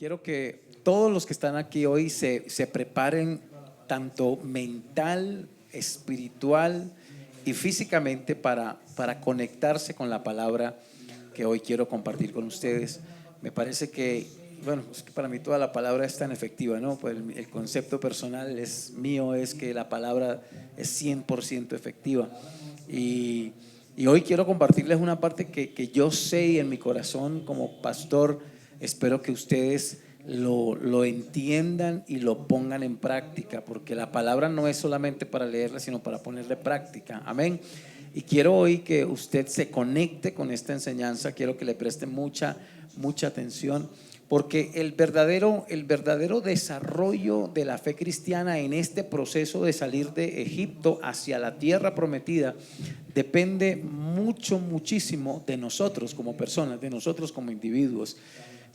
Quiero que todos los que están aquí hoy se preparen tanto mental, espiritual y físicamente para conectarse con la palabra que hoy quiero compartir con ustedes. Me parece que, bueno, es que para mí toda la palabra es tan efectiva, ¿no? Pues el concepto personal es mío, es que la palabra es 100% efectiva. Y hoy quiero compartirles una parte que yo sé y en mi corazón como pastor espero que ustedes lo entiendan y lo pongan en práctica, porque la palabra no es solamente para leerla, sino para ponerle práctica. Amén. Y quiero hoy que usted se conecte con esta enseñanza, quiero que le preste mucha atención, porque el verdadero desarrollo de la fe cristiana en este proceso de salir de Egipto hacia la tierra prometida depende muchísimo de nosotros como personas, de nosotros como individuos.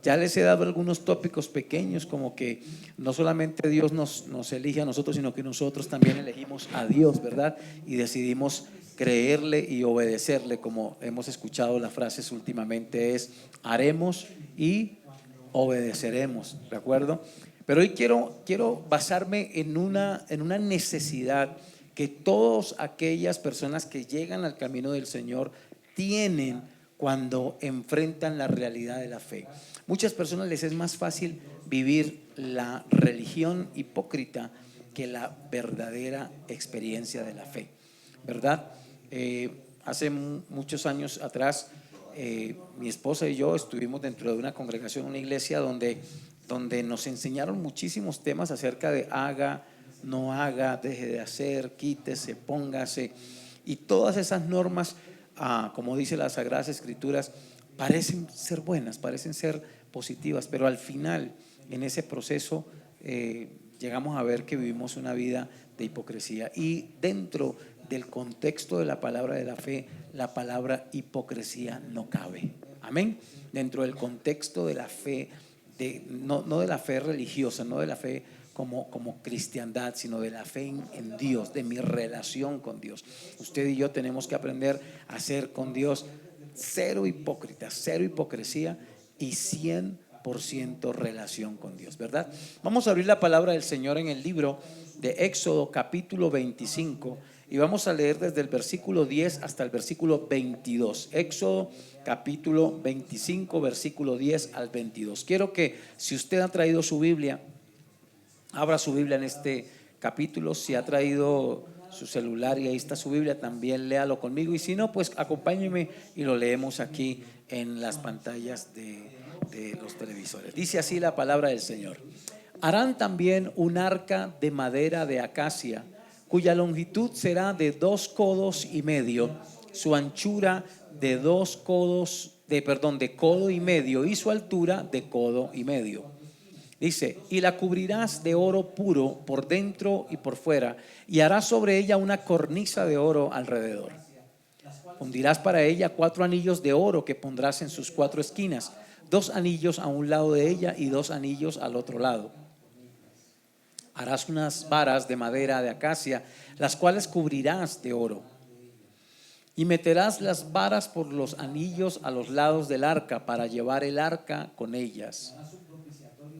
Ya les he dado algunos tópicos pequeños, como que no solamente Dios nos elige a nosotros, sino que nosotros también elegimos a Dios, ¿verdad? Y decidimos creerle y obedecerle, como hemos escuchado las frases últimamente, es haremos y obedeceremos, ¿de acuerdo? Pero hoy quiero basarme en una necesidad que todas aquellas personas que llegan al camino del Señor tienen cuando enfrentan la realidad de la fe. Muchas personas les es más fácil vivir la religión hipócrita que la verdadera experiencia de la fe, ¿verdad? Hace muchos años atrás, mi esposa y yo estuvimos dentro de una congregación, una iglesia donde nos enseñaron muchísimos temas acerca de haga, no haga, deje de hacer, quítese, póngase, y todas esas normas, como dice las Sagradas Escrituras, parecen ser buenas, parecen ser positivas, pero al final en ese proceso llegamos a ver que vivimos una vida de hipocresía. Y dentro del contexto de la palabra de la fe, la palabra hipocresía no cabe. Amén. Dentro del contexto de la fe, no de la fe religiosa, no de la fe como cristiandad, sino de la fe en Dios, de mi relación con Dios. Usted y yo tenemos que aprender a ser con Dios cero hipócritas, cero hipocresía y 100% relación con Dios, ¿verdad? Vamos a abrir la palabra del Señor en el libro de Éxodo capítulo 25 y vamos a leer desde el versículo 10 hasta el versículo 22. Éxodo capítulo 25, versículo 10 al 22. Quiero que, si usted ha traído su Biblia, abra su Biblia en este capítulo. Si ha traído su celular y ahí está su Biblia, también léalo conmigo, y si no, pues acompáñeme y lo leemos aquí en las pantallas de los televisores. Dice así la palabra del Señor: harán también un arca de madera de acacia, cuya longitud será de 2 codos y medio, su anchura de 2 codos, de codo y medio, y su altura de codo y medio. Dice: y la cubrirás de oro puro por dentro y por fuera, y harás sobre ella una cornisa de oro alrededor. Fundirás para ella 4 anillos de oro que pondrás en sus 4 esquinas, 2 anillos a un lado de ella y 2 anillos al otro lado. Harás unas varas de madera de acacia, las cuales cubrirás de oro. Y meterás las varas por los anillos a los lados del arca para llevar el arca con ellas.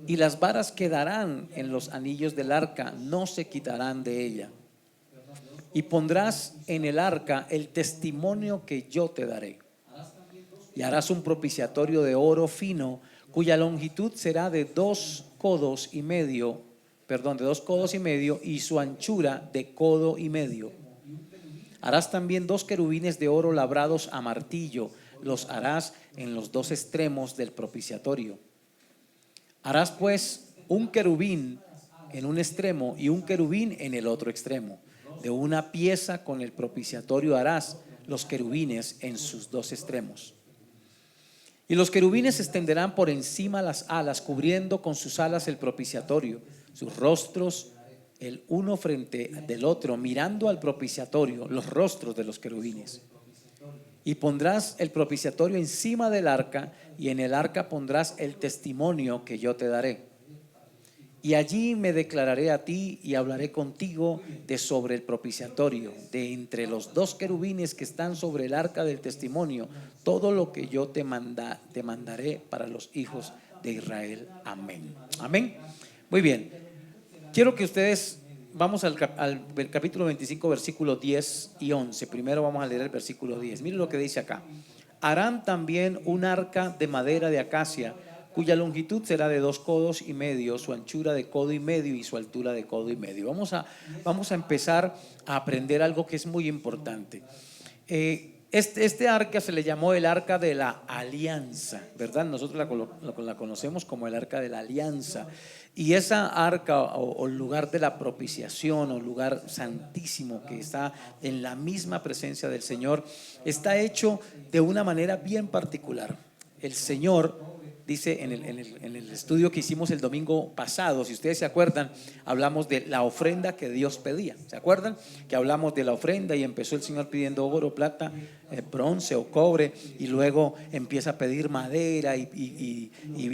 Y las varas quedarán en los anillos del arca, no se quitarán de ella. Y pondrás en el arca el testimonio que yo te daré. Y harás un propiciatorio de oro fino, cuya longitud será de 2 codos y medio, y su anchura de codo y medio. Harás también 2 querubines de oro labrados a martillo, los harás en los 2 extremos del propiciatorio. Harás pues un querubín en un extremo y un querubín en el otro extremo. De una pieza con el propiciatorio harás los querubines en sus 2 extremos. Y los querubines extenderán por encima las alas, cubriendo con sus alas el propiciatorio, sus rostros el uno frente del otro, mirando al propiciatorio, los rostros de los querubines. Y pondrás el propiciatorio encima del arca, y en el arca pondrás el testimonio que yo te daré. Y allí me declararé a ti y hablaré contigo de sobre el propiciatorio, de entre los 2 querubines que están sobre el arca del testimonio, todo lo que yo te mandaré para los hijos de Israel. Amén. Amén. Muy bien. Quiero que ustedes, vamos al capítulo 25, versículos 10 y 11. Primero vamos a leer el versículo 10. Miren lo que dice acá. Harán también un arca de madera de acacia, cuya longitud será de 2 codos y medio, su anchura de codo y medio y su altura de codo y medio. Vamos a empezar a aprender algo que es muy importante. Este arca se le llamó el arca de la alianza, ¿verdad? Nosotros la conocemos como el arca de la alianza. Y esa arca o lugar de la propiciación o lugar santísimo que está en la misma presencia del Señor, está hecho de una manera bien particular. El Señor dice en el estudio que hicimos el domingo pasado, si ustedes se acuerdan, hablamos de la ofrenda que Dios pedía. ¿Se acuerdan? Que hablamos de la ofrenda y empezó el Señor pidiendo oro, plata, bronce o cobre, y luego empieza a pedir madera y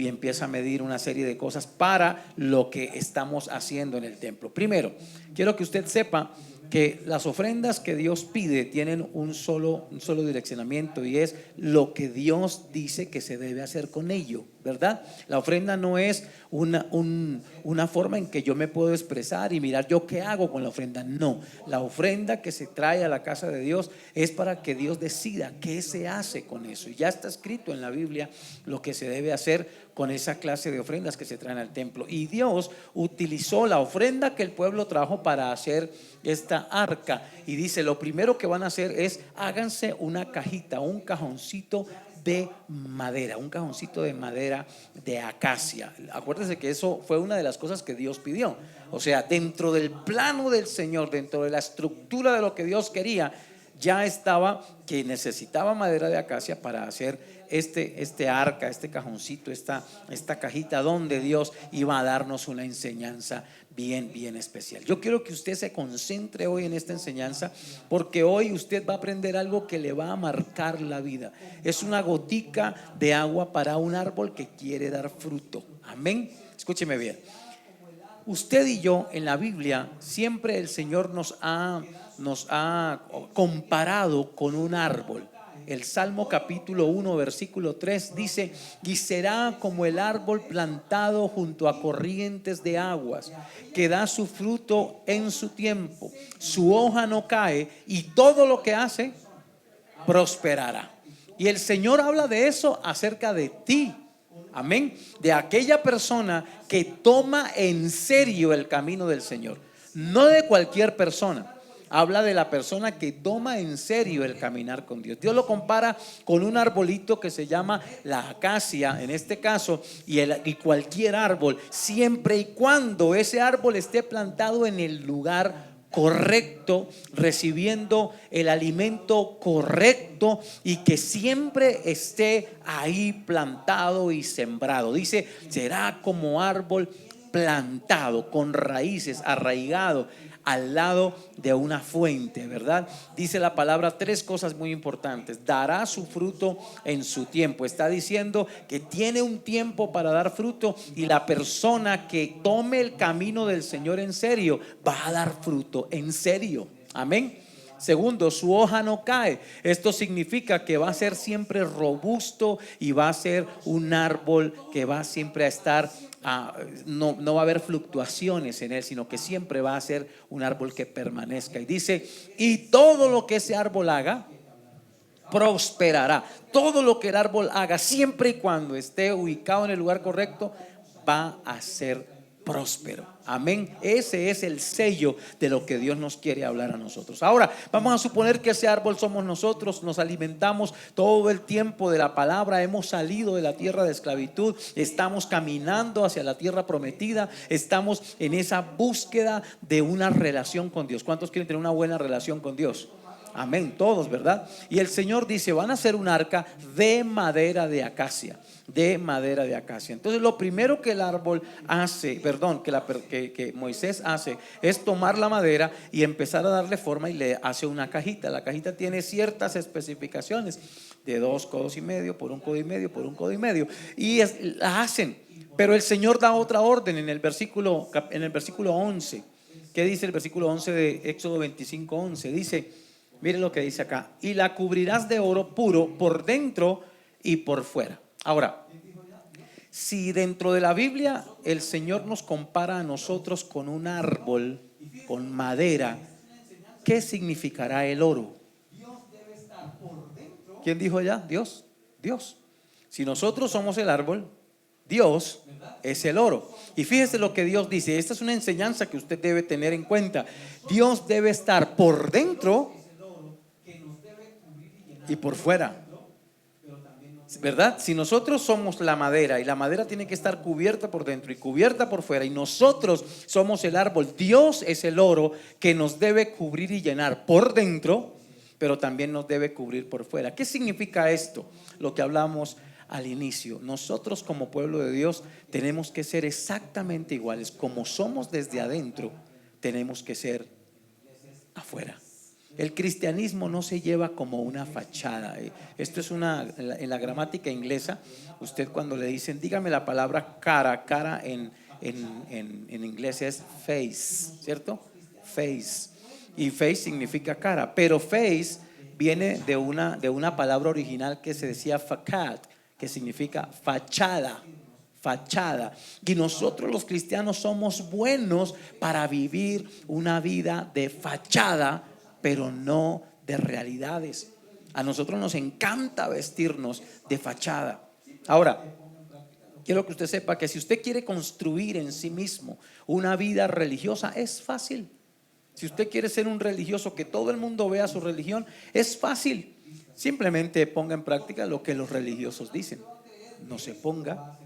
empieza a medir una serie de cosas para lo que estamos haciendo en el templo. Primero, quiero que usted sepa que las ofrendas que Dios pide tienen un solo direccionamiento, y es lo que Dios dice que se debe hacer con ello, ¿verdad? La ofrenda no es una forma en que yo me puedo expresar y mirar yo qué hago con la ofrenda. No, la ofrenda que se trae a la casa de Dios es para que Dios decida qué se hace con eso. Y ya está escrito en la Biblia lo que se debe hacer con esa clase de ofrendas que se traen al templo. Y Dios utilizó la ofrenda que el pueblo trajo para hacer esta arca. Y dice, lo primero que van a hacer es háganse una cajita, un cajoncito de madera, un cajoncito de madera de acacia. Acuérdense que eso fue una de las cosas que Dios pidió. O sea, dentro del plano del Señor, dentro de la estructura de lo que Dios quería, ya estaba que necesitaba madera de acacia para hacer este arca, este cajoncito, esta cajita donde Dios iba a darnos una enseñanza bien especial. Yo quiero que usted se concentre hoy en esta enseñanza, porque hoy usted va a aprender algo que le va a marcar la vida. Es una gotica de agua para un árbol que quiere dar fruto. Amén. Escúcheme bien. Usted y yo, en la Biblia siempre el Señor nos ha comparado con un árbol. El Salmo capítulo 1 versículo 3 dice: y será como el árbol plantado junto a corrientes de aguas, que da su fruto en su tiempo, su hoja no cae, y todo lo que hace prosperará. Y el Señor habla de eso acerca de ti. Amén. De aquella persona que toma en serio el camino del Señor. No de cualquier persona. Habla de la persona que toma en serio el caminar con Dios. Dios lo compara con un arbolito que se llama la acacia, en este caso, y cualquier árbol, siempre y cuando ese árbol esté plantado en el lugar correcto, recibiendo el alimento correcto, y que siempre esté ahí plantado y sembrado. Dice, será como árbol plantado, con raíces, arraigado al lado de una fuente, ¿verdad? Dice la palabra 3 cosas muy importantes: dará su fruto en su tiempo. Está diciendo que tiene un tiempo para dar fruto, y la persona que tome el camino del Señor en serio va a dar fruto en serio. Amén. Segundo, su hoja no cae. Esto significa que va a ser siempre robusto y va a ser un árbol que va siempre a estar, no va a haber fluctuaciones en él, sino que siempre va a ser un árbol que permanezca. Y dice, y todo lo que ese árbol haga prosperará. Todo lo que el árbol haga, siempre y cuando esté ubicado en el lugar correcto, va a ser próspero. Amén. Ese es el sello de lo que Dios nos quiere hablar a nosotros. Ahora vamos a suponer que ese árbol somos nosotros. Nos alimentamos todo el tiempo de la palabra. Hemos salido de la tierra de esclavitud. Estamos caminando hacia la tierra prometida. Estamos en esa búsqueda de una relación con Dios. ¿Cuántos quieren tener una buena relación con Dios? Amén, todos, ¿verdad? Y el Señor dice, van a hacer un arca de madera de acacia. De madera de acacia. Entonces lo primero que el árbol hace, que Moisés hace, es tomar la madera y empezar a darle forma, y le hace una cajita. La cajita tiene ciertas especificaciones, de 2 codos y medio, por 1 codo y medio, por 1 codo y medio, y la hacen. Pero el Señor da otra orden en el versículo 11. ¿Qué dice el versículo 11 de Éxodo 25:11? Dice, mire lo que dice acá: y la cubrirás de oro puro por dentro y por fuera. Ahora, Si dentro de la Biblia el Señor nos compara a nosotros con un árbol, con madera, ¿qué significará el oro? ¿Quién dijo allá? Dios. Dios. Si nosotros somos el árbol, Dios es el oro. Y fíjese lo que Dios dice. Esta es una enseñanza que usted debe tener en cuenta. Dios debe estar por dentro y por fuera, ¿verdad? Si nosotros somos la madera y la madera tiene que estar cubierta por dentro y cubierta por fuera, y nosotros somos el árbol, Dios es el oro que nos debe cubrir y llenar por dentro, pero también nos debe cubrir por fuera. ¿Qué significa esto? Lo que hablamos al inicio. Nosotros como pueblo de Dios tenemos que ser exactamente iguales. Como somos desde adentro, tenemos que ser afuera. El cristianismo no se lleva como una fachada. Esto es en la gramática inglesa, usted cuando le dicen, dígame la palabra cara, cara en inglés es face, ¿cierto? Face. Y face significa cara, pero face viene de una palabra original que se decía facade, que significa fachada. Fachada. Y nosotros los cristianos somos buenos para vivir una vida de fachada, pero no de realidades. A nosotros nos encanta vestirnos de fachada. Ahora, quiero que usted sepa que si usted quiere construir en sí mismo una vida religiosa, es fácil. Si usted quiere ser un religioso, que todo el mundo vea su religión, es fácil. Simplemente ponga en práctica lo que los religiosos dicen. No se ponga,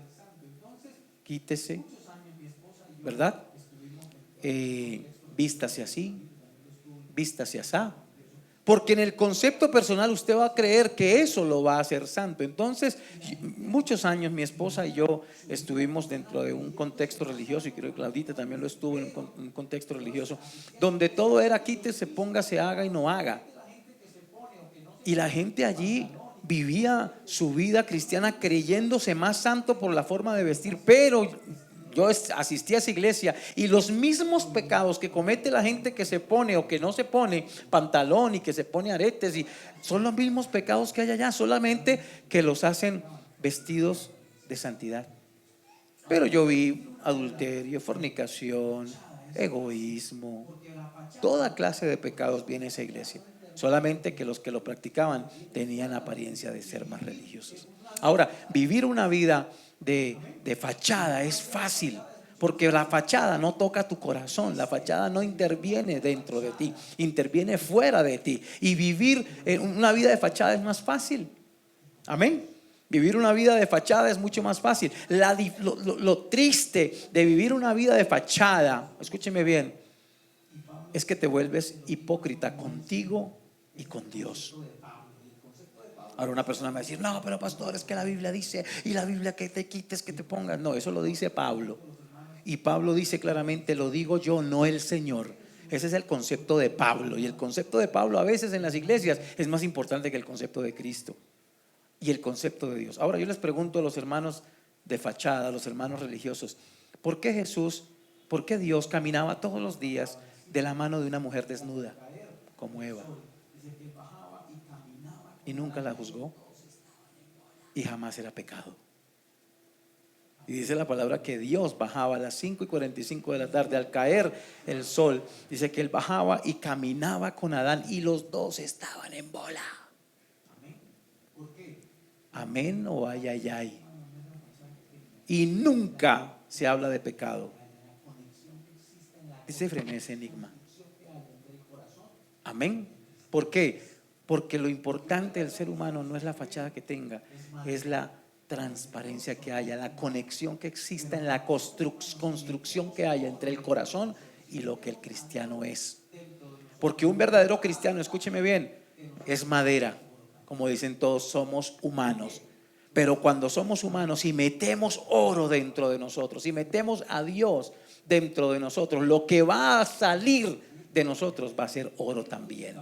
quítese, ¿verdad? Vístase así, vístase así. Porque en el concepto personal usted va a creer que eso lo va a hacer santo. Entonces, muchos años mi esposa y yo estuvimos dentro de un contexto religioso, y creo que Claudita también lo estuvo en un contexto religioso, donde todo era quítese, póngase, haga y no haga. Y la gente allí vivía su vida cristiana creyéndose más santo por la forma de vestir, pero yo asistí a esa iglesia y los mismos pecados que comete la gente que se pone o que no se pone pantalón y que se pone aretes, y son los mismos pecados que hay allá, solamente que los hacen vestidos de santidad. Pero yo vi adulterio, fornicación, egoísmo, toda clase de pecados viene a esa iglesia. Solamente que los que lo practicaban tenían apariencia de ser más religiosos. Ahora, vivir una vida de fachada es fácil, porque la fachada no toca tu corazón, la fachada no interviene dentro de ti, interviene fuera de ti. Y vivir una vida de fachada es más fácil. Amén. Vivir una vida de fachada es mucho más fácil. Lo triste de vivir una vida de fachada, escúcheme bien, es que te vuelves hipócrita contigo y con Dios. Ahora una persona me va a decir, no, pero pastor, es que la Biblia dice, y la Biblia que te quites, que te pongas. No, eso lo dice Pablo. Y Pablo dice claramente, lo digo yo, no el Señor. Ese es el concepto de Pablo. Y el concepto de Pablo a veces en las iglesias es más importante que el concepto de Cristo y el concepto de Dios. Ahora yo les pregunto a los hermanos de fachada, a los hermanos religiosos, ¿por qué Dios caminaba todos los días de la mano de una mujer desnuda como Eva y nunca la juzgó y jamás era pecado? Y dice la palabra que Dios bajaba a las 5:45 de la tarde al caer el sol. Dice que él bajaba y caminaba con Adán y los dos estaban en bola. Amén o ay, ay, ay. Y nunca se habla de pecado. Dice frene ese enigma. Amén. ¿Por qué? Porque lo importante del ser humano no es la fachada que tenga, es la transparencia que haya, la conexión que exista en la construcción que haya entre el corazón y lo que el cristiano es. Porque un verdadero cristiano, escúcheme bien, es madera. Como dicen todos, somos humanos. Pero cuando somos humanos y metemos oro dentro de nosotros y metemos a Dios dentro de nosotros, lo que va a salir de nosotros va a ser oro también.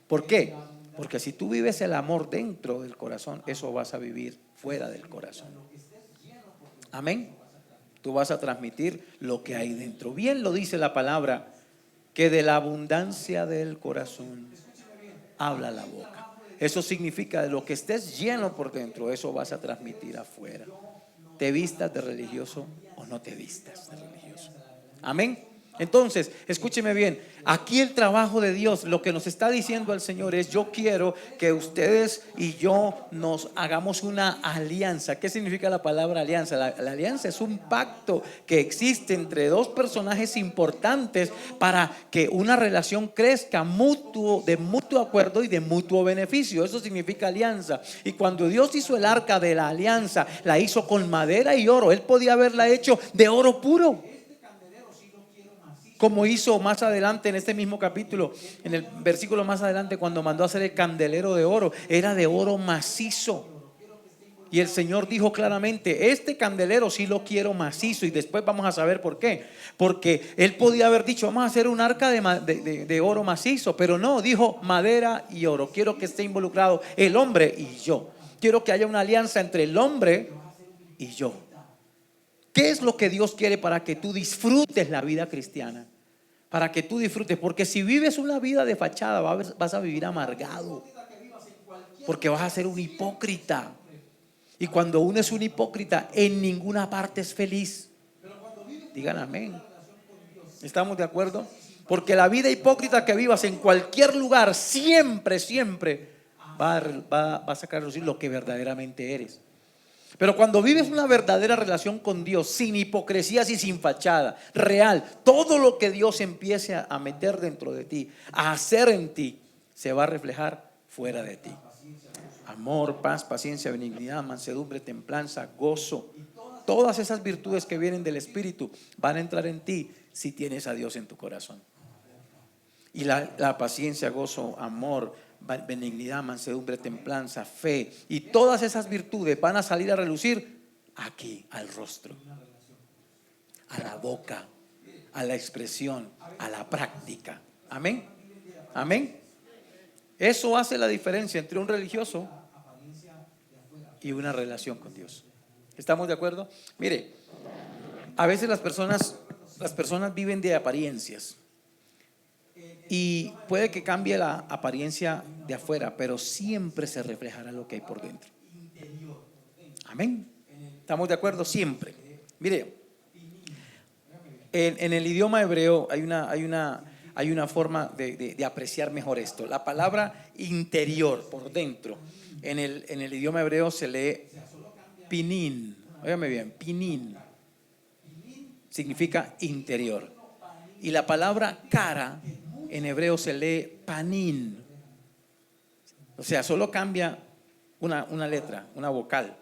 ¿Por qué? Porque si tú vives el amor dentro del corazón, eso vas a vivir fuera del corazón. Amén. Tú vas a transmitir lo que hay dentro. Bien lo dice la palabra, que de la abundancia del corazón habla la boca. Eso significa de lo que estés lleno por dentro, eso vas a transmitir afuera. te vistas de religioso o no te vistas de religioso. Amén. Entonces, escúcheme bien, aquí el trabajo de Dios, lo que nos está diciendo el Señor es: yo quiero que ustedes y yo nos hagamos una alianza. ¿Qué significa la palabra alianza? La alianza es un pacto que existe entre dos personajes importantes para que una relación crezca de mutuo acuerdo y de mutuo beneficio. Eso significa alianza. Y cuando Dios hizo el arca de la alianza, la hizo con madera y oro. Él podía haberla hecho de oro puro, como hizo más adelante en este mismo capítulo, en el versículo más adelante, cuando mandó a hacer el candelero de oro. Era de oro macizo. Y el Señor dijo claramente: este candelero sí lo quiero macizo. Y después vamos a saber por qué. Porque Él podía haber dicho: vamos a hacer un arca de oro macizo. Pero no, dijo madera y oro. Quiero que esté involucrado el hombre y yo. Quiero que haya una alianza entre el hombre y yo. ¿Qué es lo que Dios quiere para que tú disfrutes la vida cristiana? Para que tú disfrutes, porque si vives una vida de fachada, vas a vivir amargado, porque vas a ser un hipócrita. Y cuando uno es un hipócrita, en ninguna parte es feliz. Digan amén. ¿Estamos de acuerdo? Porque la vida hipócrita que vivas en cualquier lugar, siempre va a sacar a relucir lo que verdaderamente eres. Pero cuando vives una verdadera relación con Dios, sin hipocresías y sin fachada, real, todo lo que Dios empiece a meter dentro de ti, a hacer en ti, se va a reflejar fuera de ti. Amor, paz, paciencia, benignidad, mansedumbre, templanza, gozo. Todas esas virtudes que vienen del Espíritu van a entrar en ti si tienes a Dios en tu corazón. Y la paciencia, gozo, amor, benignidad, mansedumbre, templanza, fe, y todas esas virtudes van a salir a relucir aquí, al rostro, a la boca, a la expresión, a la práctica. Amén. Amén. Eso hace la diferencia entre un religioso y una relación con Dios. ¿Estamos de acuerdo? Mire, a veces las personas viven de apariencias. Y puede que cambie la apariencia de afuera, pero siempre se reflejará lo que hay por dentro. Amén. ¿Estamos de acuerdo? Siempre. Mire, en el idioma hebreo hay una forma de apreciar mejor esto. La palabra interior, por dentro, en el idioma hebreo se lee pinin. Óigame bien, pinin significa interior. Y la palabra cara en hebreo se lee panin. O sea, solo cambia una letra, una vocal.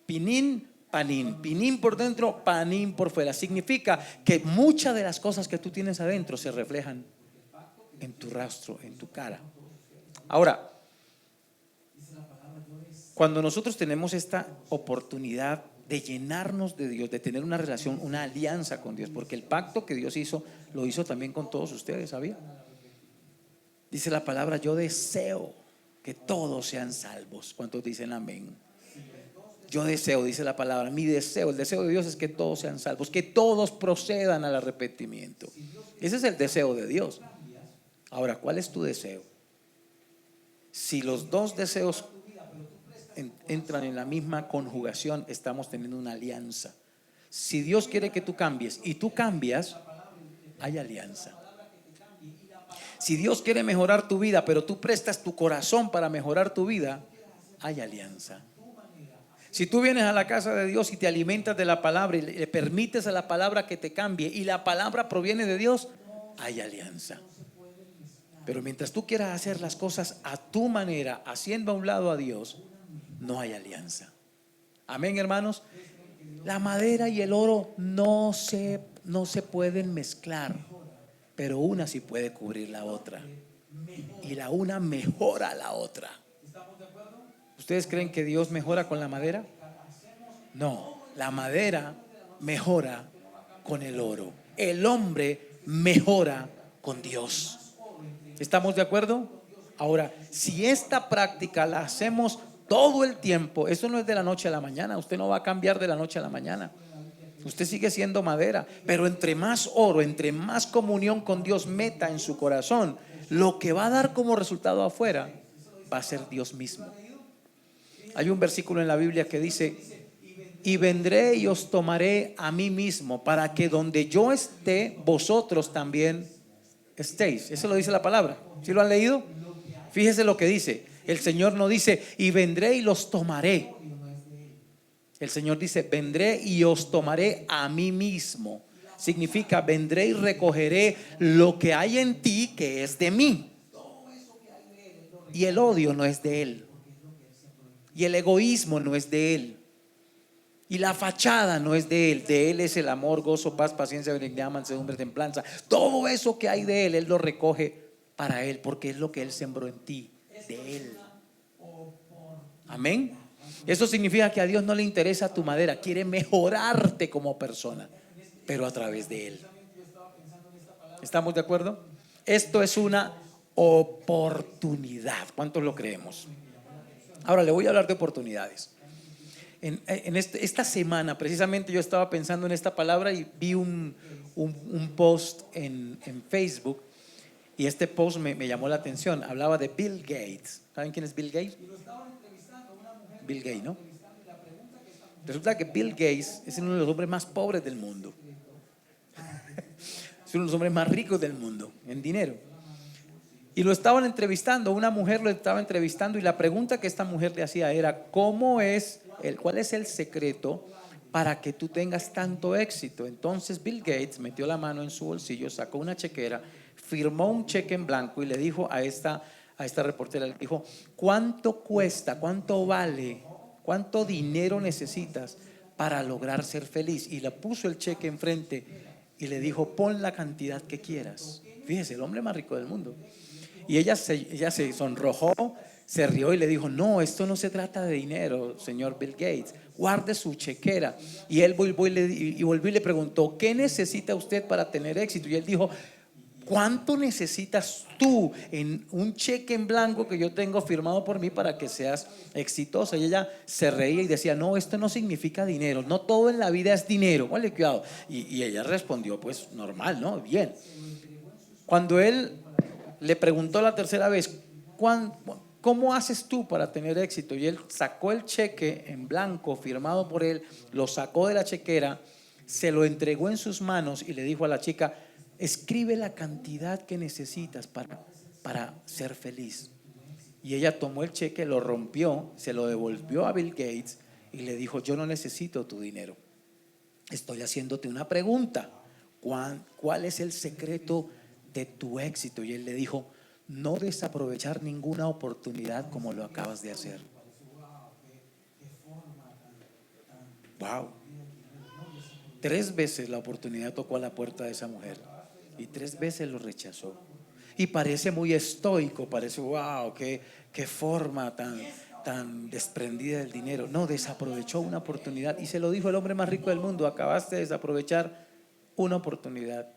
Pinin, panin. Pinin por dentro, panin por fuera. Significa que muchas de las cosas que tú tienes adentro se reflejan en tu rostro, en tu cara. Ahora, cuando nosotros tenemos esta oportunidad de llenarnos de Dios, de tener una relación, una alianza con Dios, porque el pacto que Dios hizo, lo hizo también con todos ustedes, ¿sabía? Dice la palabra: yo deseo que todos sean salvos. ¿Cuántos dicen amén? Yo deseo, dice la palabra, mi deseo, el deseo de Dios es que todos sean salvos, que todos procedan al arrepentimiento. Ese es el deseo de Dios. Ahora, ¿cuál es tu deseo? Si los dos deseos entran en la misma conjugación, estamos teniendo una alianza. Si Dios quiere que tú cambies y tú cambias, hay alianza. Si Dios quiere mejorar tu vida, pero tú prestas tu corazón para mejorar tu vida, hay alianza. Si tú vienes a la casa de Dios y te alimentas de la palabra y le permites a la palabra que te cambie, y la palabra proviene de Dios, hay alianza. Pero mientras tú quieras hacer las cosas a tu manera, haciendo a un lado a Dios, no hay alianza. Amén, hermanos. La madera y el oro no se pueden mezclar, pero una sí puede cubrir la otra, y la una mejora a la otra. ¿Ustedes creen que Dios mejora con la madera? No, la madera mejora con el oro. El hombre mejora con Dios. ¿Estamos de acuerdo? Ahora, si esta práctica la hacemos todo el tiempo, eso no es de la noche a la mañana. Usted no va a cambiar de la noche a la mañana. Usted sigue siendo madera, pero entre más oro, entre más comunión con Dios meta en su corazón, lo que va a dar como resultado afuera va a ser Dios mismo. Hay un versículo en la Biblia que dice: y vendré y os tomaré a mí mismo, para que donde yo esté, vosotros también estéis. Eso lo dice la palabra. ¿Sí lo han leído? Fíjese lo que dice. El Señor no dice y vendré y los tomaré. El Señor dice vendré y os tomaré a mí mismo. Significa vendré y recogeré lo que hay en ti que es de mí. Y el odio no es de Él. Y el egoísmo no es de Él. Y la fachada no es de Él. De Él es el amor, gozo, paz, paciencia, benignidad, mansedumbre, templanza. Todo eso que hay de Él, Él lo recoge para Él, porque es lo que Él sembró en ti, de Él. Amén. Eso significa que a Dios no le interesa tu madera, quiere mejorarte como persona, pero a través de Él. ¿Estamos de acuerdo? Esto es una oportunidad. ¿Cuántos lo creemos? Ahora le voy a hablar de oportunidades. Esta semana precisamente yo estaba pensando en esta palabra y vi un post en Facebook, y este post me llamó la atención. Hablaba de Bill Gates. ¿Saben quién es Bill Gates? Bill Gates, ¿no? Resulta que Bill Gates es uno de los hombres más pobres del mundo. Es uno de los hombres más ricos del mundo en dinero. Y lo estaban entrevistando, una mujer lo estaba entrevistando, y la pregunta que esta mujer le hacía era: ¿cuál es el secreto para que tú tengas tanto éxito? Entonces Bill Gates metió la mano en su bolsillo, sacó una chequera, firmó un cheque en blanco y le dijo a esta reportera, le dijo: ¿cuánto cuesta, cuánto vale, cuánto dinero necesitas para lograr ser feliz? Y le puso el cheque enfrente y le dijo: pon la cantidad que quieras. Fíjese, el hombre más rico del mundo. Y ella se sonrojó, se rió y le dijo: no, esto no se trata de dinero, señor Bill Gates, guarde su chequera. Y él volvió y le preguntó: ¿qué necesita usted para tener éxito? Y él dijo: ¿cuánto necesitas tú en un cheque en blanco que yo tengo firmado por mí para que seas exitosa? Y ella se reía y decía: no, esto no significa dinero, no todo en la vida es dinero. Vale, cuidado. Y ella respondió pues normal, ¿no? Bien. Cuando él le preguntó la tercera vez: ¿cómo haces tú para tener éxito? Y él sacó el cheque en blanco firmado por él, lo sacó de la chequera, se lo entregó en sus manos y le dijo a la chica: escribe la cantidad que necesitas para ser feliz. Y ella tomó el cheque, lo rompió, se lo devolvió a Bill Gates y le dijo: yo no necesito tu dinero, estoy haciéndote una pregunta. ¿Cuál es el secreto de tu éxito? Y él le dijo: no desaprovechar ninguna oportunidad como lo acabas de hacer. Wow. 3 veces la oportunidad tocó a la puerta de esa mujer y 3 veces lo rechazó. Y parece muy estoico, parece wow, qué forma tan desprendida del dinero. No, desaprovechó una oportunidad. Y se lo dijo el hombre más rico del mundo: acabaste de desaprovechar una oportunidad.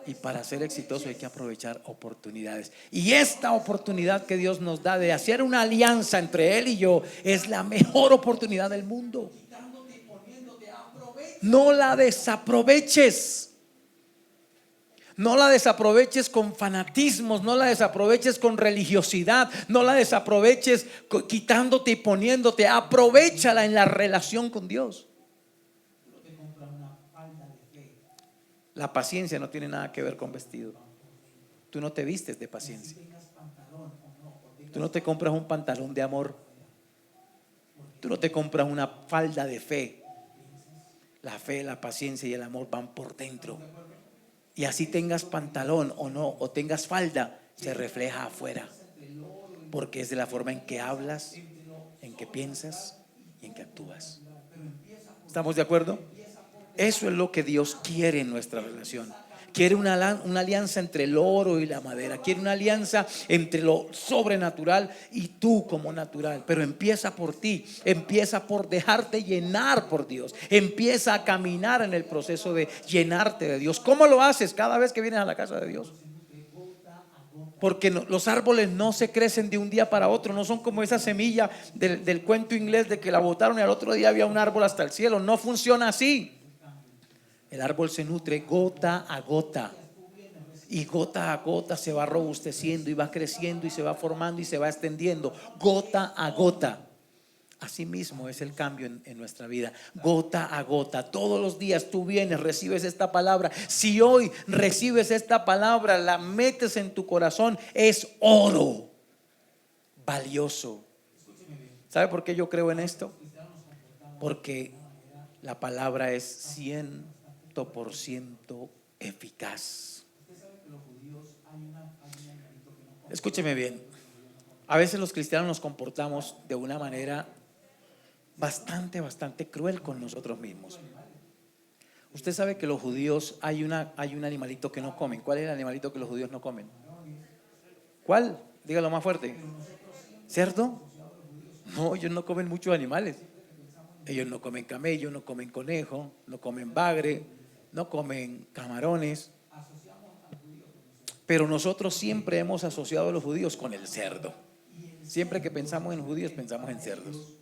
Y para ser exitoso hay que aprovechar oportunidades. Y esta oportunidad que Dios nos da de hacer una alianza entre Él y yo es la mejor oportunidad del mundo. No la desaproveches. No la desaproveches con fanatismos, no la desaproveches con religiosidad, no la desaproveches quitándote y poniéndote. Aprovéchala en la relación con Dios. La paciencia no tiene nada que ver con vestido. Tú no te vistes de paciencia. Tú no te compras un pantalón de amor. Tú no te compras una falda de fe. La fe, la paciencia y el amor van por dentro. Y así tengas pantalón o no, o tengas falda, se refleja afuera. Porque es de la forma en que hablas, en que piensas y en que actúas. ¿Estamos de acuerdo? Eso es lo que Dios quiere en nuestra relación. Quiere una alianza entre el oro y la madera. Quiere una alianza entre lo sobrenatural y tú como natural. Pero empieza por ti. Empieza por dejarte llenar por Dios. Empieza a caminar en el proceso de llenarte de Dios. ¿Cómo lo haces? Cada vez que vienes a la casa de Dios. Porque los árboles no se crecen de un día para otro. No son como esa semilla del cuento inglés de que la botaron y al otro día había un árbol hasta el cielo. No funciona así. El árbol se nutre gota a gota. Y gota a gota se va robusteciendo y va creciendo y se va formando y se va extendiendo. Gota a gota. Así mismo es el cambio en nuestra vida, gota a gota. Todos los días tú vienes, recibes esta palabra. Si hoy recibes esta palabra, la metes en tu corazón, es oro valioso. ¿Sabe por qué yo creo en esto? Porque la palabra es 100% eficaz. Escúcheme bien. A veces los cristianos nos comportamos de una manera bastante cruel con nosotros mismos. Usted sabe que los judíos hay un animalito que no comen. ¿Cuál es el animalito que los judíos no comen? ¿Cuál? Dígalo más fuerte. ¿Cerdo? No, ellos no comen muchos animales. Ellos no comen camello, no comen conejo, no comen bagre, no comen camarones. Pero nosotros siempre hemos asociado a los judíos con el cerdo. Siempre que pensamos en judíos, pensamos en cerdos.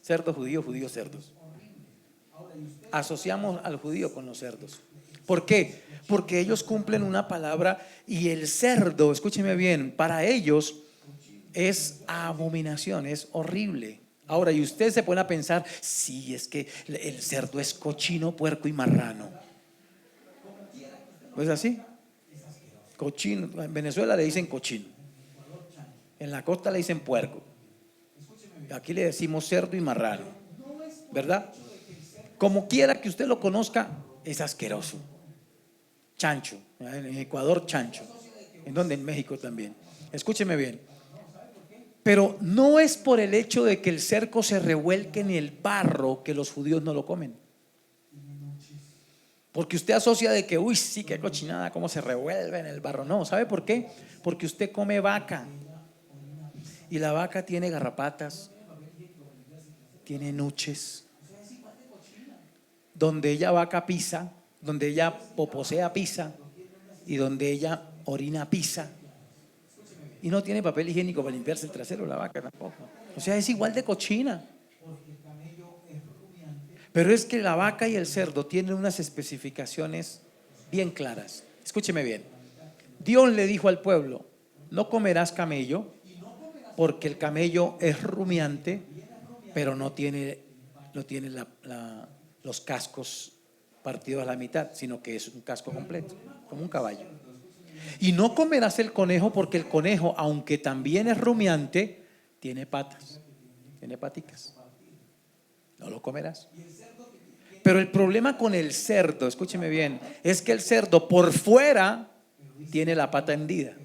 Cerdos, judíos, judíos, cerdos. Asociamos al judío con los cerdos. ¿Por qué? Porque ellos cumplen una palabra y el cerdo, escúcheme bien, para ellos es abominación, es horrible. Ahora, y usted se pone a pensar, sí, es que el cerdo es cochino, puerco y marrano. ¿No es así? Cochino. En Venezuela le dicen cochino. En la costa le dicen puerco. Aquí le decimos cerdo y marrano, ¿verdad? Como quiera que usted lo conozca, es asqueroso. Chancho, en Ecuador chancho. ¿En dónde? En México también. Escúcheme bien. Pero no es por el hecho de que el cerco se revuelque en el barro que los judíos no lo comen. Porque usted asocia de que, uy, sí, qué cochinada, cómo se revuelve en el barro. No, ¿sabe por qué? Porque usted come vaca. Y la vaca tiene garrapatas, tiene nuches. Donde ella vaca pisa, donde ella poposea pisa y donde ella orina pisa. Y no tiene papel higiénico para limpiarse el trasero la vaca tampoco. O sea, es igual de cochina. Pero es que la vaca y el cerdo tienen unas especificaciones bien claras. Escúcheme bien. Dios le dijo al pueblo: no comerás camello, porque el camello es rumiante, pero no tiene los cascos partidos a la mitad, sino que es un casco completo, como un caballo. Y no comerás el conejo, porque el conejo, aunque también es rumiante, tiene patas, tiene paticas. No lo comerás. Pero el problema con el cerdo, escúcheme bien, es que el cerdo por fuera tiene la pata hendida.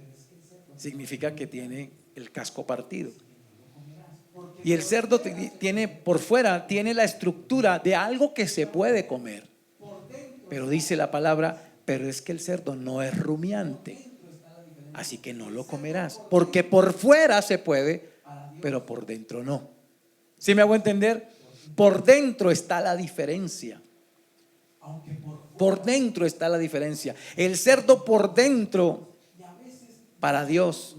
Significa que tiene el casco partido. Y el cerdo tiene por fuera, tiene la estructura de algo que se puede comer. Pero dice la palabra, pero es que el cerdo no es rumiante, así que no lo comerás. Porque por fuera se puede, pero por dentro no. ¿Sí me hago entender? Por dentro está la diferencia. Por dentro está la diferencia. El cerdo por dentro, para Dios,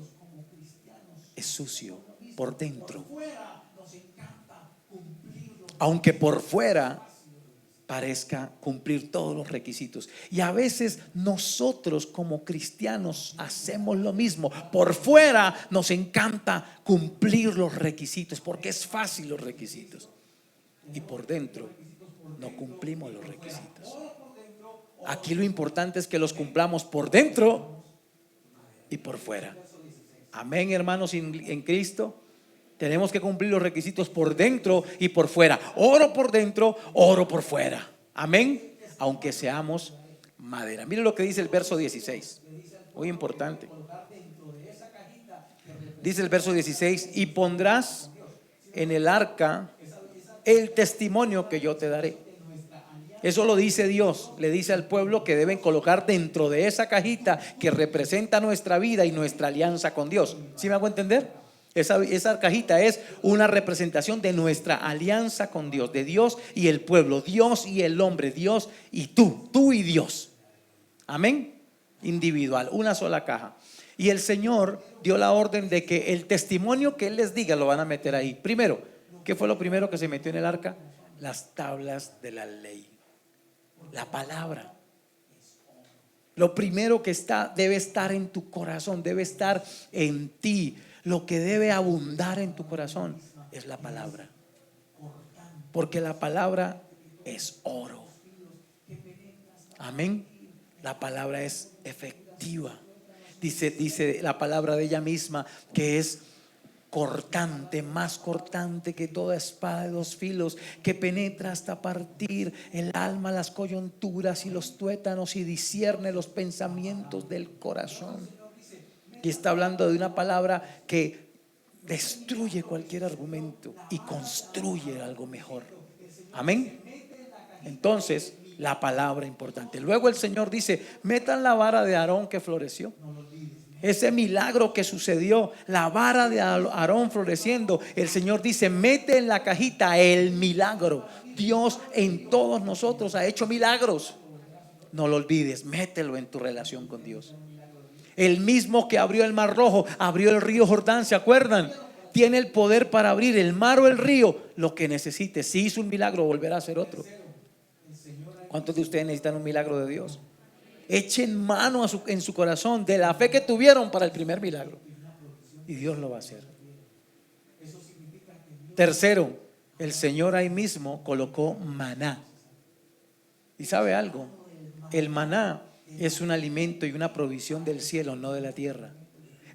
es sucio. Por dentro, aunque por fuera parezca cumplir todos los requisitos. Y a veces nosotros como cristianos hacemos lo mismo. Por fuera nos encanta cumplir los requisitos, porque es fácil los requisitos. Y por dentro no cumplimos los requisitos. Aquí lo importante es que los cumplamos por dentro y por fuera. Amén, hermanos en Cristo. Tenemos que cumplir los requisitos por dentro y por fuera. Oro por dentro, oro por fuera. Amén. Aunque seamos madera. Mire lo que dice el verso 16. Muy importante. Dice el verso 16: y pondrás en el arca el testimonio que yo te daré. Eso lo dice Dios. Le dice al pueblo que deben colocar dentro de esa cajita que representa nuestra vida y nuestra alianza con Dios. ¿Sí me hago entender? Esa cajita es una representación de nuestra alianza con Dios, de Dios y el pueblo, Dios y el hombre, Dios y tú y Dios. Amén. Individual, una sola caja. Y el Señor dio la orden de que el testimonio que Él les diga lo van a meter ahí. Primero, ¿qué fue lo primero que se metió en el arca? Las tablas de la ley, la palabra. Lo primero que debe estar en tu corazón, debe estar en ti. Lo que debe abundar en tu corazón es la palabra, porque la palabra es oro. Amén. La palabra es efectiva. Dice la palabra de ella misma que es cortante, más cortante que toda espada de dos filos, que penetra hasta partir el alma, las coyunturas y los tuétanos, y discierne los pensamientos del corazón. Y está hablando de una palabra que destruye cualquier argumento y construye algo mejor. Amén. Entonces, la palabra importante. Luego el Señor dice: metan la vara de Aarón que floreció. Ese milagro que sucedió, la vara de Aarón floreciendo, el Señor dice: mete en la cajita el milagro. Dios en todos nosotros ha hecho milagros. No lo olvides, mételo en tu relación con Dios. El mismo que abrió el mar rojo, abrió el río Jordán, ¿se acuerdan? Tiene el poder para abrir el mar o el río, lo que necesite. Si hizo un milagro, volverá a hacer otro. ¿Cuántos de ustedes necesitan un milagro de Dios? Echen mano en su corazón de la fe que tuvieron para el primer milagro, y Dios lo va a hacer. Tercero, el Señor ahí mismo colocó maná. ¿Y sabe algo? El maná es un alimento y una provisión del cielo, no de la tierra.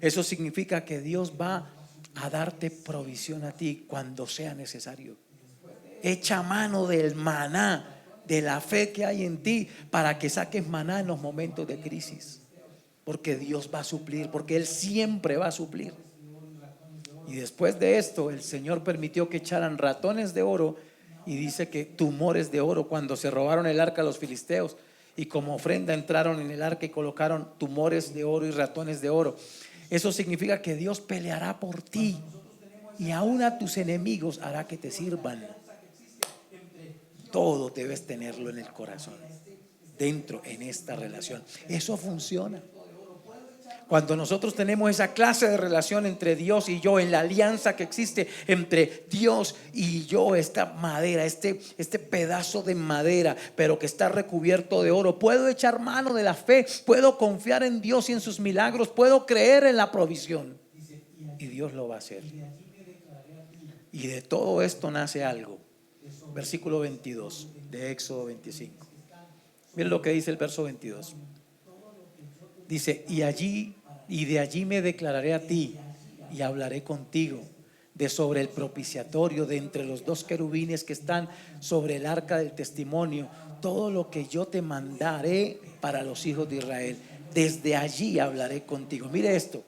Eso significa que Dios va a darte provisión a ti cuando sea necesario. Echa mano del maná, de la fe que hay en ti, para que saques maná en los momentos de crisis, porque Dios va a suplir, porque Él siempre va a suplir. Y después de esto, el Señor permitió que echaran ratones de oro, y dice que tumores de oro cuando se robaron el arca a los filisteos, y como ofrenda entraron en el arca y colocaron tumores de oro y ratones de oro. Eso significa que Dios peleará por ti, y aún a tus enemigos hará que te sirvan. Todo debes tenerlo en el corazón, dentro, en esta relación. Eso funciona. Cuando nosotros tenemos esa clase de relación entre Dios y yo, en la alianza que existe entre Dios y yo, esta madera, este pedazo de madera, pero que está recubierto de oro, puedo echar mano de la fe, puedo confiar en Dios y en sus milagros, puedo creer en la provisión, y Dios lo va a hacer. Y de todo esto nace algo. Versículo 22 de Éxodo 25. Miren lo que dice el verso 22. Dice: y de allí me declararé a ti y hablaré contigo de sobre el propiciatorio, de entre los dos querubines que están sobre el arca del testimonio, todo lo que yo te mandaré para los hijos de Israel. Desde allí hablaré contigo. Mire esto.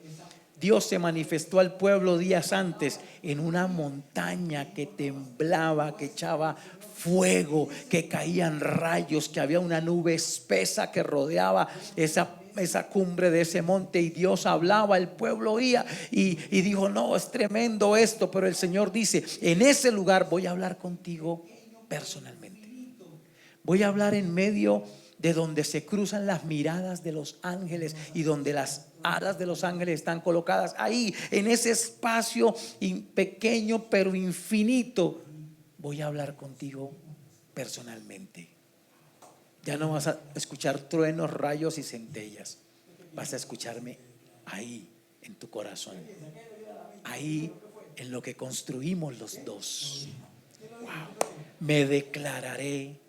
Dios se manifestó al pueblo días antes en una montaña que temblaba, que echaba fuego, que caían rayos, que había una nube espesa que rodeaba esa cumbre de ese monte, y Dios hablaba, el pueblo oía y dijo: no, es tremendo esto. Pero el Señor dice: en ese lugar voy a hablar contigo personalmente. Voy a hablar en medio de donde se cruzan las miradas de los ángeles y donde las alas de los ángeles están colocadas. Ahí, en ese espacio pequeño pero infinito, voy a hablar contigo personalmente. Ya no vas a escuchar truenos, rayos y centellas. Vas a escucharme ahí, en tu corazón, ahí en lo que construimos los dos. Wow. Me declararé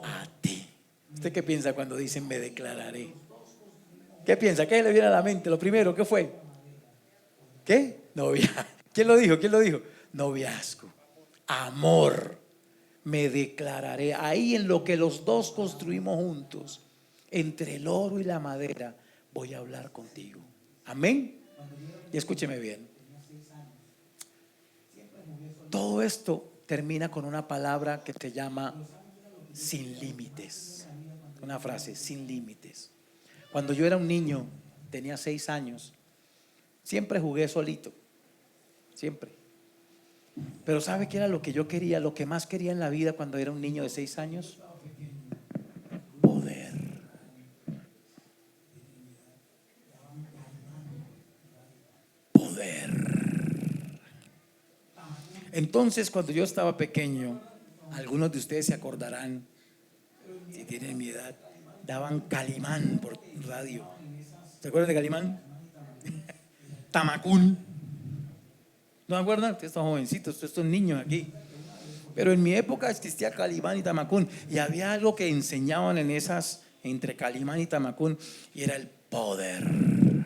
a ti. ¿Usted qué piensa cuando dicen me declararé? ¿Qué piensa? ¿Qué le viene a la mente? Lo primero, ¿qué fue? ¿Qué? Novia. ¿Quién lo dijo? ¿Quién lo dijo? Noviazgo, amor. Me declararé ahí en lo que los dos construimos juntos, entre el oro y la madera. Voy a hablar contigo. Amén. Y escúcheme bien. Todo esto termina con una palabra que se llama sin límites. Una frase: sin límites. Cuando yo era un niño, tenía 6 años, siempre jugué solito, siempre. Pero ¿sabe qué era lo que yo quería? Lo que más quería en la vida cuando era un niño de 6 años: poder. Poder. Entonces, cuando yo estaba pequeño, algunos de ustedes se acordarán, si tienen mi edad, daban Calimán por radio. ¿Se acuerdan de Calimán? Tamacún. ¿No se acuerdan? Ustedes están jovencitos, estos niños aquí. Pero en mi época existía Calimán y Tamacún, y había algo que enseñaban en esas, entre Calimán y Tamacún, y era el poder.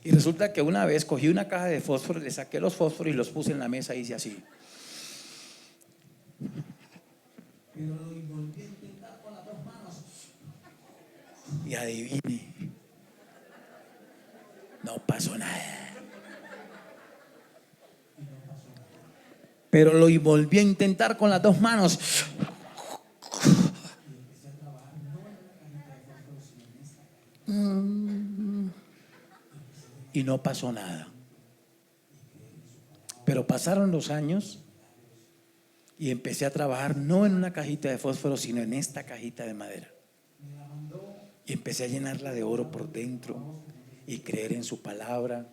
Y resulta que una vez cogí una caja de fósforos, le saqué los fósforos y los puse en la mesa y hice así. Pero lo volví a intentar con las dos manos. Y adivine, no pasó nada. Pero lo volví a intentar con las dos manos. Y no pasó nada. Pero pasaron los años y empecé a trabajar no en una cajita de fósforo, sino en esta cajita de madera. Y empecé a llenarla de oro por dentro y creer en su palabra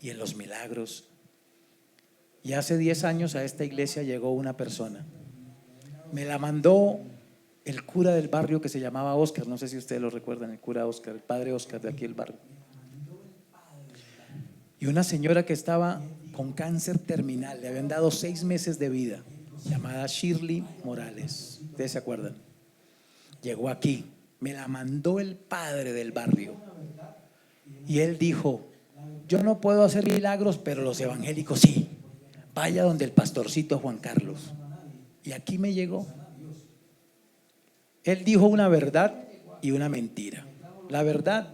y en los milagros. Y hace 10 años a esta iglesia llegó una persona. Me la mandó el cura del barrio que se llamaba Oscar. No sé si ustedes lo recuerdan, el cura Oscar, el padre Oscar de aquí del barrio. Y una señora que estaba con cáncer terminal, le habían dado 6 meses de vida, llamada Shirley Morales. ¿Ustedes se acuerdan? Llegó aquí, me la mandó el padre del barrio. Y él dijo: yo no puedo hacer milagros, pero los evangélicos sí. Vaya donde el pastorcito Juan Carlos. Y aquí me llegó. Él dijo una verdad y una mentira. La verdad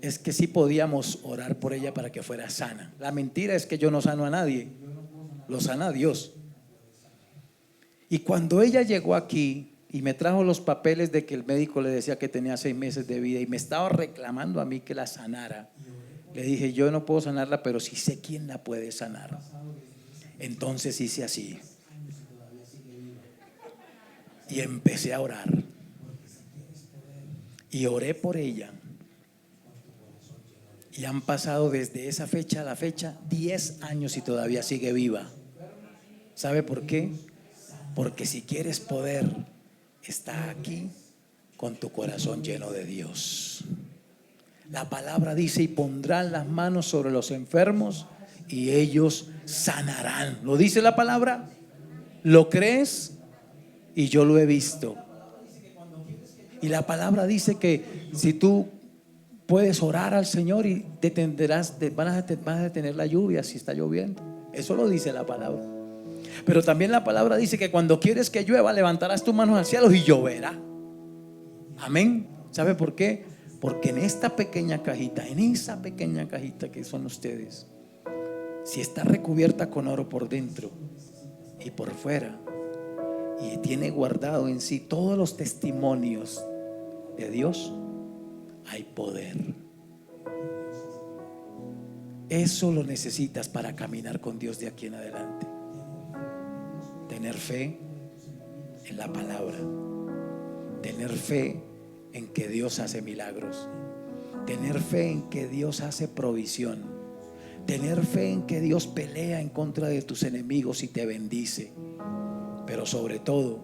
es que sí podíamos orar por ella para que fuera sana. La mentira es que yo no sano a nadie, lo sana Dios. Y cuando ella llegó aquí y me trajo los papeles de que el médico le decía que tenía 6 meses de vida y me estaba reclamando a mí que la sanara, le dije: yo no puedo sanarla, pero sí sé quién la puede sanar. Entonces hice así y empecé a orar y oré por ella. Y han pasado desde esa fecha a la fecha 10 años y todavía sigue viva. ¿Sabe por qué? Porque si quieres poder, está aquí con tu corazón lleno de Dios. La palabra dice: y pondrán las manos sobre los enfermos y ellos sanarán. ¿Lo dice la palabra? ¿Lo crees? Y yo lo he visto. Y la palabra dice que si tú puedes orar al Señor y vas a detener la lluvia si está lloviendo. Eso lo dice la palabra. Pero también la palabra dice que cuando quieres que llueva, levantarás tus manos al cielo y lloverá. Amén. ¿Sabe por qué? Porque en esta pequeña cajita, en esa pequeña cajita que son ustedes, si está recubierta con oro por dentro y por fuera, y tiene guardado en sí todos los testimonios de Dios, hay poder. Eso lo necesitas para caminar con Dios de aquí en adelante. Tener fe en la palabra, tener fe en que Dios hace milagros, tener fe en que Dios hace provisión, tener fe en que Dios pelea en contra de tus enemigos y te bendice. Pero sobre todo,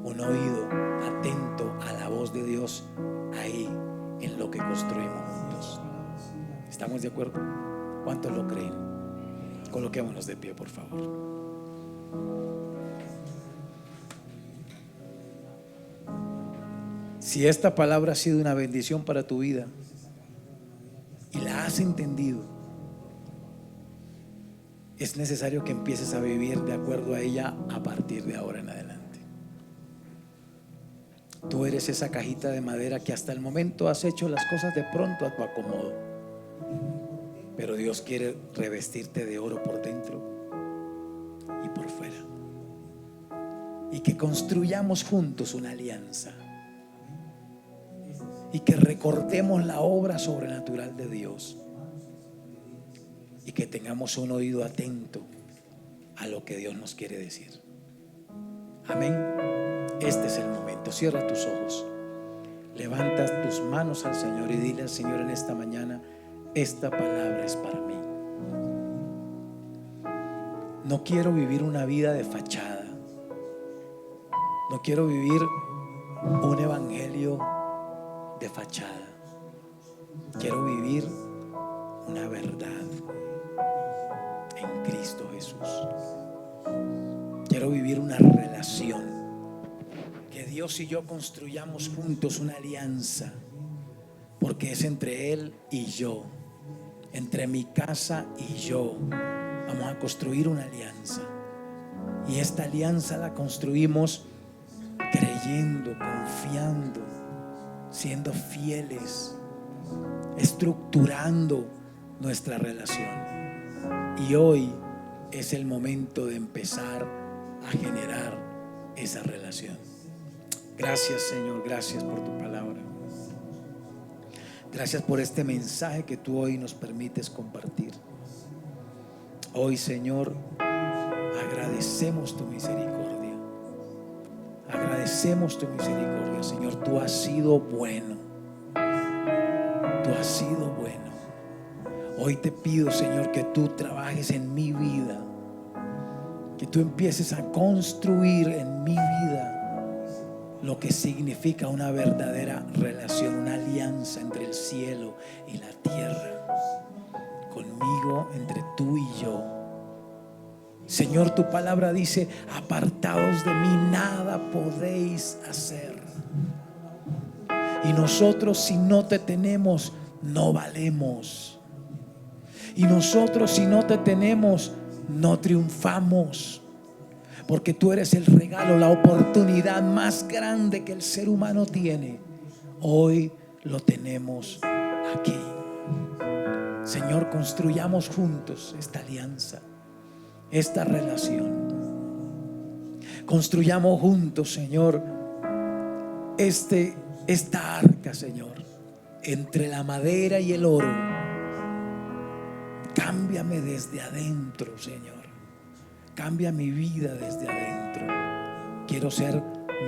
un oído atento a la voz de Dios ahí en lo que construimos juntos. ¿Estamos de acuerdo? ¿Cuántos lo creen? Coloquémonos de pie, por favor. Si esta palabra ha sido una bendición para tu vida y la has entendido, es necesario que empieces a vivir de acuerdo a ella a partir de ahora en adelante. Tú eres esa cajita de madera que hasta el momento has hecho las cosas de pronto a tu acomodo, pero Dios quiere revestirte de oro por dentro y por fuera, y que construyamos juntos una alianza y que recordemos la obra sobrenatural de Dios y que tengamos un oído atento a lo que Dios nos quiere decir. Amén. Este es el momento. Cierra tus ojos, levanta tus manos al Señor y dile al Señor en esta mañana: esta palabra es para mí. No quiero vivir una vida de fachada. No quiero vivir un evangelio de fachada. Quiero vivir una verdad en Cristo Jesús. Quiero vivir una relación, que Dios y yo construyamos juntos una alianza, porque es entre Él y yo, entre mi casa y yo. Vamos a construir una alianza, y esta alianza la construimos creyendo, confiando, siendo fieles, estructurando nuestra relación. Y hoy es el momento de empezar a generar esa relación. Gracias, Señor, gracias por tu palabra. Gracias por este mensaje que tú hoy nos permites compartir. Hoy, Señor, agradecemos tu misericordia. Agradecemos tu misericordia, Señor. Tú has sido bueno. Tú has sido bueno. Hoy te pido, Señor, que tú trabajes en mi vida, que tú empieces a construir en mi vida lo que significa una verdadera relación, una alianza entre el cielo y la tierra, conmigo, entre tú y yo. Señor, tu palabra dice: apartados de mí nada podéis hacer. Y nosotros, si no te tenemos, no valemos. Y nosotros, si no te tenemos, no triunfamos. Porque tú eres el regalo, la oportunidad más grande que el ser humano tiene. Hoy lo tenemos aquí. Señor, construyamos juntos esta alianza, esta relación. Construyamos juntos, Señor, esta arca, Señor, entre la madera y el oro. Cámbiame desde adentro, Señor. Cambia mi vida desde adentro. Quiero ser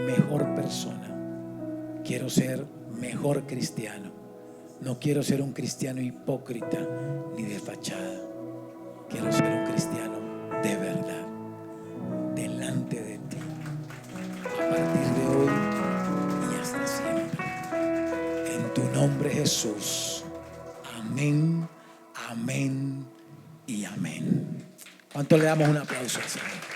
mejor persona. Quiero ser mejor cristiano. No quiero ser un cristiano hipócrita ni de fachada. Quiero ser un cristiano de verdad, delante de ti, a partir de hoy y hasta siempre. En tu nombre, Jesús. Amén, amén y amén. ¿Cuánto le damos un aplauso al Señor?